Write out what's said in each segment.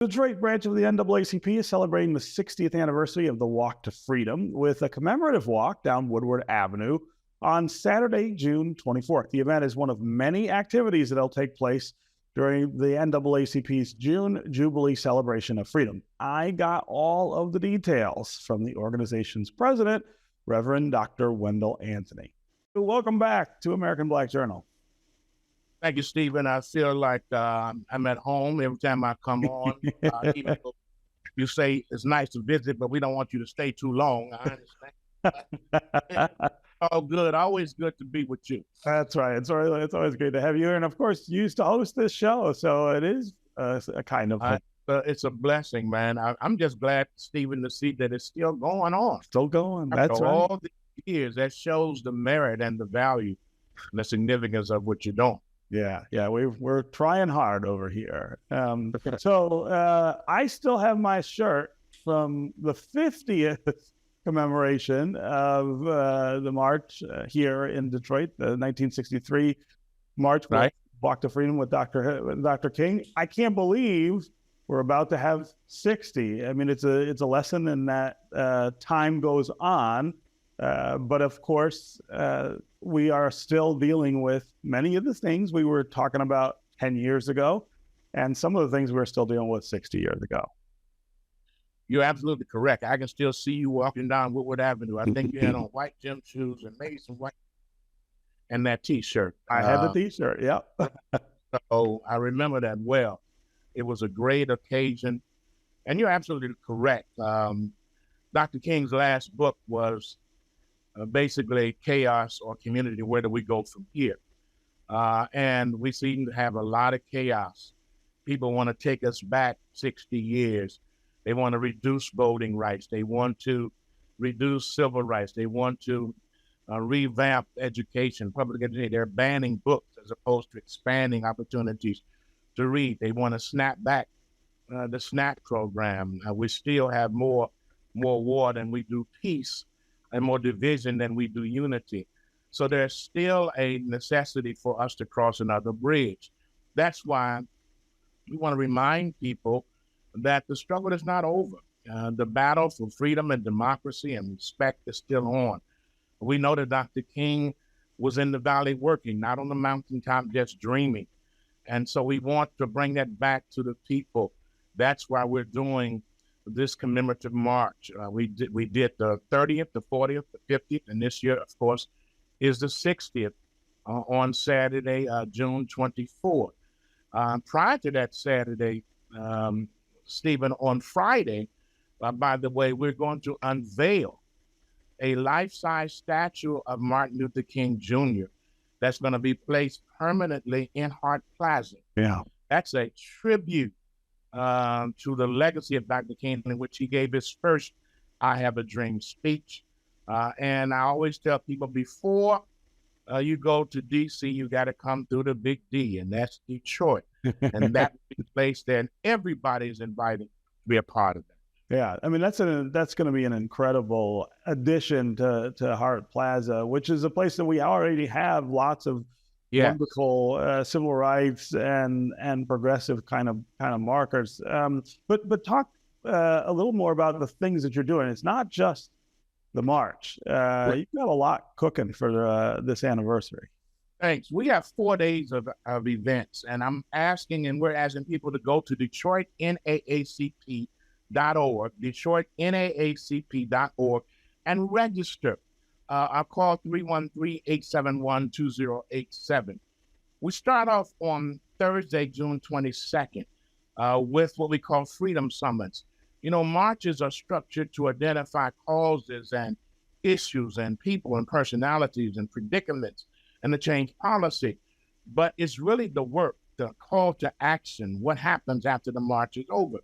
The Detroit branch of the NAACP is celebrating the 60th anniversary of the Walk to Freedom with a commemorative walk down Woodward Avenue on Saturday, June 24th. The event is one of many activities that'll take place during the NAACP's June Jubilee celebration of freedom. I got all of the details from the organization's president, Reverend Dr. Wendell Anthony. Welcome back to American Black Journal. Thank you, Stephen. I feel like I'm at home every time I come on. Even though you say it's nice to visit, but we don't want you to stay too long. I understand. Oh, good. Always good to be with you. That's right. It's always great to have you. And of course, you used to host this show, so it is a kind of... it's a blessing, man. I'm just glad, Stephen, to see that it's still going on. Still going. That's After right. all these years, that shows the merit and the value and the significance of what you're doing. Yeah, we're trying hard over here. So I still have my shirt from the 50th commemoration of the march here in Detroit, the 1963 march, right? Walk to Freedom with Dr. King. I can't believe we're about to have 60. I mean, it's a lesson in that time goes on. But of course, we are still dealing with many of the things we were talking about 10 years ago, and some of the things we're still dealing with 60 years ago. You're absolutely correct. I can still see you walking down Woodward Avenue. I think you had on white gym shoes and maybe some white and that T-shirt. I had the T-shirt, yeah. So I remember that well. It was a great occasion, and you're absolutely correct. Dr. King's last book was basically Chaos or Community. Where do we go from here? And we seem to have a lot of chaos. People want to take us back 60 years. They want to reduce voting rights. They want to reduce civil rights. They want to revamp education, public education. They're banning books as opposed to expanding opportunities to read. They want to snap back the SNAP program. We still have more war than we do peace, and more division than we do unity. So there's still a necessity for us to cross another bridge. That's why we want to remind people that the struggle is not over. The battle for freedom and democracy and respect is still on. We know that Dr. King was in the valley working, not on the mountaintop just dreaming. And so we want to bring that back to the people. That's why we're doing this commemorative march. We did the 30th, the 40th, the 50th, and this year, of course, is the 60th on Saturday, June 24th. Prior to that Saturday, Stephen, on Friday, by the way, we're going to unveil a life-size statue of Martin Luther King Jr. that's going to be placed permanently in Hart Plaza. Yeah, that's a tribute to the legacy of Dr. King, in which he gave his first I Have a Dream speech. And I always tell people, before you go to D.C., you got to come through the big D, and that's Detroit. And that place there, and everybody is invited to be a part of that. Yeah, I mean, that's going to be an incredible addition to Hart Plaza, which is a place that we already have lots of wonderful civil rights and progressive kind of markers. But talk a little more about the things that you're doing. It's not just the march. You've got a lot cooking for this anniversary. Thanks. We have 4 days of events, and we're asking people to go to DetroitNAACP.org, DetroitNAACP.org, and register. I'll call 313-871-2087. We start off on Thursday, June 22nd, with what we call Freedom Summits. You know, marches are structured to identify causes and issues and people and personalities and predicaments and to change policy. But it's really the work, the call to action, what happens after the march is over.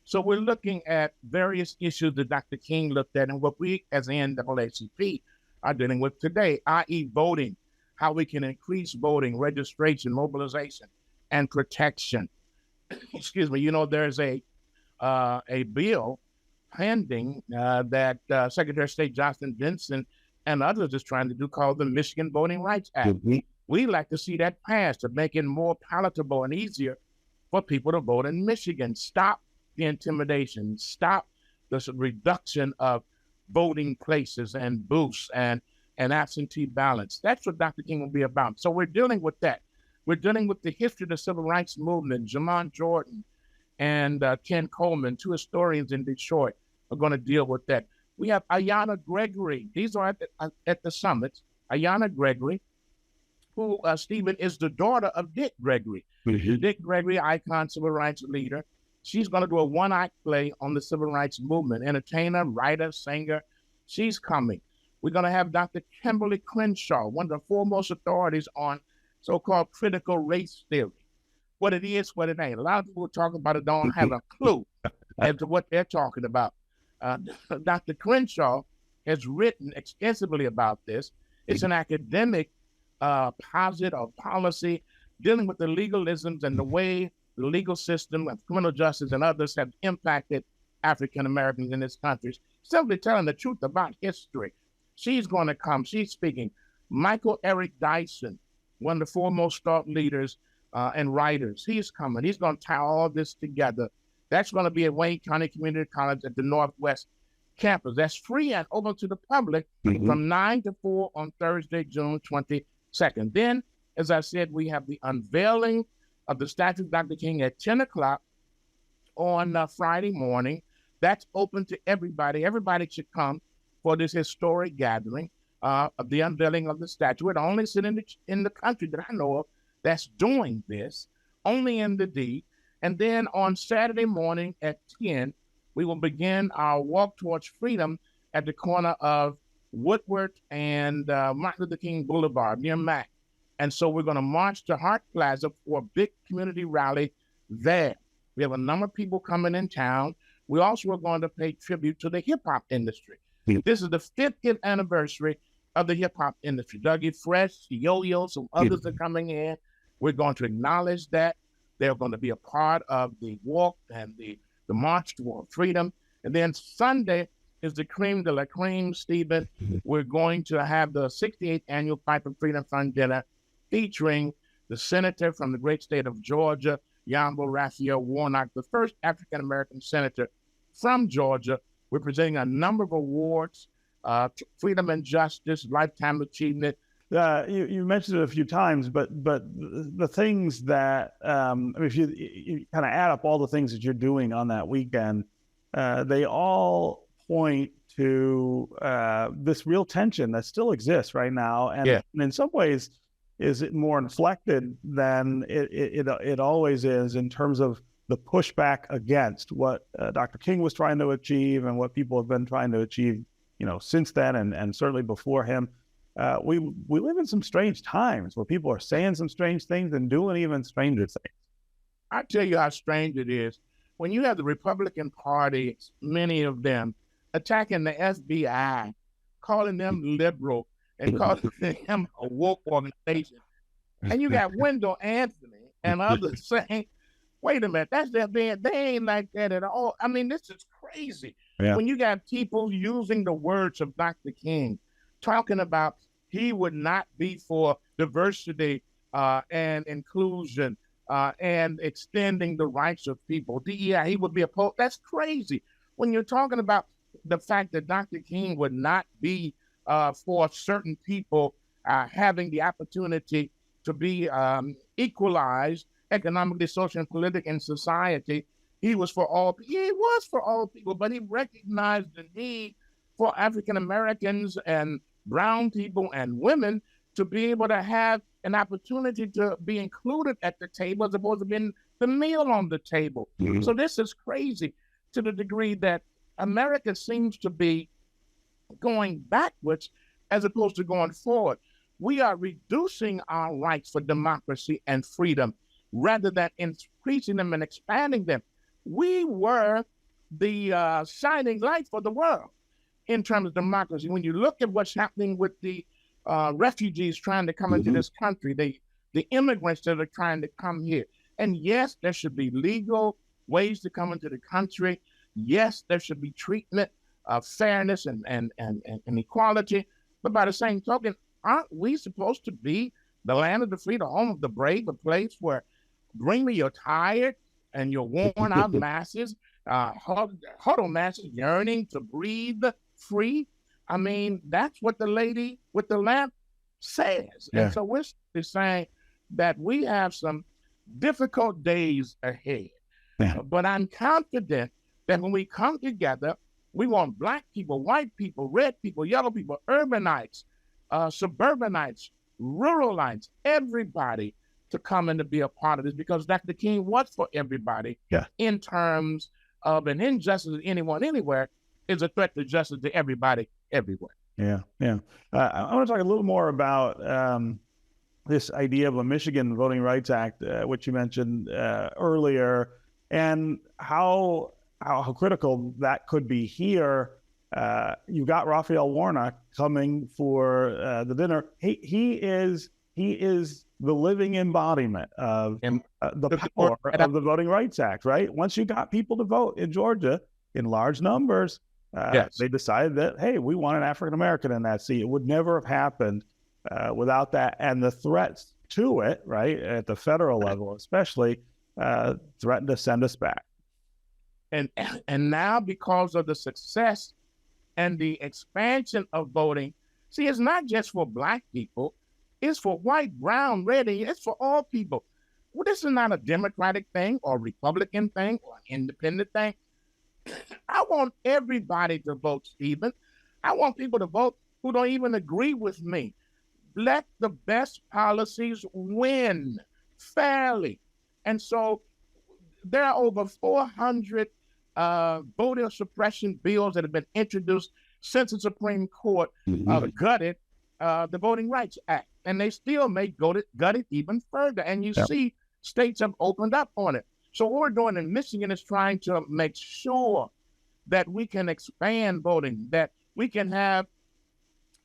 So we're looking at various issues that Dr. King looked at and what we as the NAACP are dealing with today, i.e. voting, how we can increase voting, registration, mobilization, and protection. Excuse me, you know, there's a bill pending that Secretary of State Johnson Vinson and others is trying to do called the Michigan Voting Rights Act. Mm-hmm. We'd like to see that passed to make it more palatable and easier for people to vote in Michigan. Stop the intimidation, stop the reduction of voting places and booths and absentee ballots. That's what Dr. King will be about. So we're dealing with that. We're dealing with the history of the civil rights movement. Jamon Jordan and Ken Coleman, two historians in Detroit, are going to deal with that. We have Ayanna Gregory. These are at the summits. Ayanna Gregory, who, Stephen, is the daughter of Dick Gregory. Mm-hmm. Dick Gregory, icon civil rights leader. She's going to do a one-act play on the civil rights movement. Entertainer, writer, singer. She's coming. We're going to have Dr. Kimberly Crenshaw, one of the foremost authorities on so-called critical race theory. What it is, what it ain't. A lot of people talking about it don't have a clue as to what they're talking about. Dr. Crenshaw has written extensively about this. It's an academic posit of policy dealing with the legalisms and the way the legal system of criminal justice and others have impacted African Americans in this country. Simply telling the truth about history. She's going to come. She's speaking. Michael Eric Dyson, one of the foremost thought leaders and writers. He's coming. He's going to tie all this together. That's going to be at Wayne County Community College at the Northwest campus. That's free and open to the public from 9 to 4 on Thursday, June 22nd. Then, as I said, we have the unveiling of the statue of Dr. King at 10 o'clock on Friday morning. That's open to everybody. Everybody should come for this historic gathering of the unveiling of the statue. It only is in the country that I know of that's doing this, only in the D. And then on Saturday morning at 10, we will begin our walk towards freedom at the corner of Woodward and Martin Luther King Boulevard near Mack. And so we're going to march to Hart Plaza for a big community rally there. We have a number of people coming in town. We also are going to pay tribute to the hip-hop industry. This is the 50th anniversary of the hip-hop industry. Dougie Fresh, Yo-Yo, some others are coming in. We're going to acknowledge that. They're going to be a part of the walk and the march toward freedom. And then Sunday is the creme de la creme, Stephen. We're going to have the 68th annual Pipe of Freedom Fund dinner featuring the senator from the great state of Georgia, Yambo Raphael Warnock, the first African-American senator from Georgia. We're presenting a number of awards, freedom and justice, lifetime achievement. You mentioned it a few times, but the things that, if you kind of add up all the things that you're doing on that weekend, they all point to this real tension that still exists right now. And in some ways, is it more inflected than it always is in terms of the pushback against what Dr. King was trying to achieve and what people have been trying to achieve, since then and certainly before him. We live in some strange times where people are saying some strange things and doing even stranger things. I tell you how strange it is. When you have the Republican Party, many of them attacking the FBI, calling them liberal and calling them a woke organization. And you got Wendell Anthony and others saying, wait a minute, that's their band. They ain't like that at all. I mean, this is crazy. Yeah. When you got people using the words of Dr. King, talking about he would not be for diversity and inclusion and extending the rights of people. DEI, he would be opposed. That's crazy. When you're talking about the fact that Dr. King would not be for certain people having the opportunity to be equalized economically, socially, and politically in society, he was for all. He was for all people, but he recognized the need for African Americans and brown people and women to be able to have an opportunity to be included at the table as opposed to being the meal on the table. Mm-hmm. So this is crazy to the degree that America seems to be going backwards as opposed to going forward. We are reducing our rights for democracy and freedom rather than increasing them and expanding them. We were the shining light for the world in terms of democracy. When you look at what's happening with the refugees trying to come into this country, the immigrants that are trying to come here. And yes, there should be legal ways to come into the country. Yes, there should be treatment of fairness and equality. But by the same token, aren't we supposed to be the land of the free, the home of the brave, a place where bring me your tired and your worn out masses huddle masses yearning to breathe free. I mean, that's what the lady with the lamp says. Yeah. And so we're saying that we have some difficult days ahead. Yeah. But I'm confident that when we come together, we want Black people, white people, red people, yellow people, urbanites, suburbanites, ruralites, everybody to come and to be a part of this, because Dr. King was for everybody. Yeah. In terms of an injustice to anyone, anywhere, is a threat to justice to everybody, everywhere. Yeah, yeah. I want to talk a little more about this idea of a Michigan Voting Rights Act, which you mentioned earlier, and how critical that could be here. You got Raphael Warnock coming for the dinner. He is the living embodiment of the power of the Voting Rights Act, right? Once you got people to vote in Georgia in large numbers, yes. They decided that, hey, we want an African-American in that seat. It would never have happened without that. And the threats to it, right, at the federal level especially, threatened to send us back. And now, because of the success and the expansion of voting, see, it's not just for Black people. It's for white, brown, red, it's for all people. Well, this is not a Democratic thing or Republican thing or an independent thing. I want everybody to vote, Stephen. I want people to vote who don't even agree with me. Let the best policies win fairly. And so there are over 400 voter suppression bills that have been introduced since the Supreme Court gutted the Voting Rights Act. And they still may gut it even further. And you see states have opened up on it. So what we're doing in Michigan is trying to make sure that we can expand voting, that we can have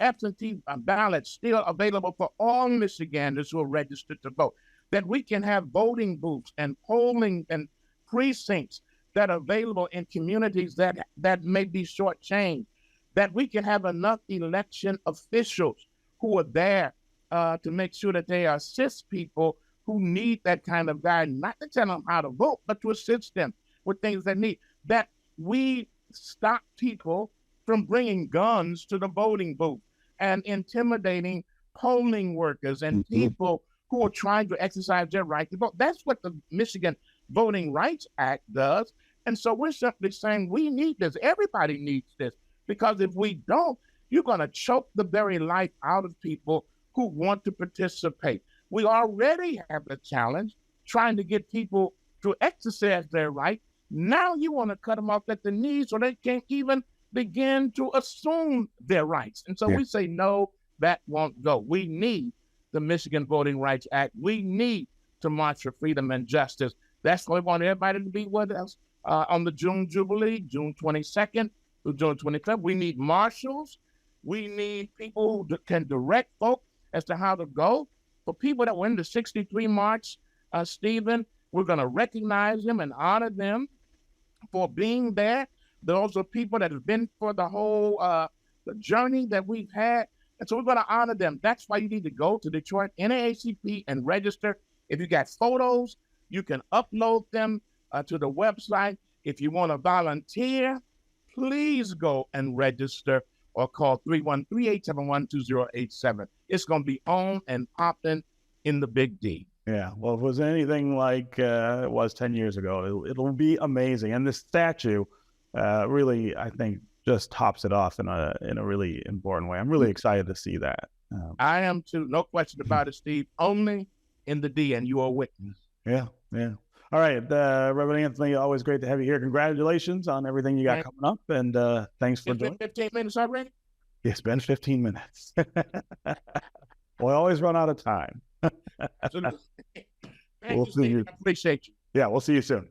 absentee ballots still available for all Michiganders who are registered to vote, that we can have voting booths and polling and precincts that are available in communities that may be shortchanged, that we can have enough election officials who are there to make sure that they assist people who need that kind of guidance, not to tell them how to vote, but to assist them with things they need, that we stop people from bringing guns to the voting booth and intimidating polling workers and people who are trying to exercise their right to vote. That's what the Michigan Voting Rights Act does. And so we're simply saying we need this. Everybody needs this, because if we don't, you're going to choke the very life out of people who want to participate. We already have a challenge trying to get people to exercise their right. Now you want to cut them off at the knees so they can't even begin to assume their rights. And so we say, no, that won't go. We need the Michigan Voting Rights Act. We need to march for freedom and justice. That's why we want everybody to be with us on the June Jubilee, June 22nd through June 25th. We need marshals. We need people who can direct folks as to how to go. For people that were in the 63 March, Stephen, we're going to recognize them and honor them for being there. Those are people that have been for the whole the journey that we've had. And so we're going to honor them. That's why you need to go to Detroit NAACP and register. If you got photos, you can upload them to the website. If you want to volunteer, please go and register or call 313-871-2087. It's going to be on and popping in the Big D. Yeah, well, if it was anything like it was 10 years ago, it'll be amazing. And this statue really, I think, just tops it off in a really important way. I'm really excited to see that. I am too. No question about it, Steve. Only in the D, and you are a witness. Yeah, yeah. All right, Reverend Anthony, always great to have you here. Congratulations on everything you got coming up, and thanks for joining. 15 minutes already? It's been 15 minutes. We always run out of time. Absolutely. Thank you, Steve. I appreciate you. Yeah, we'll see you soon.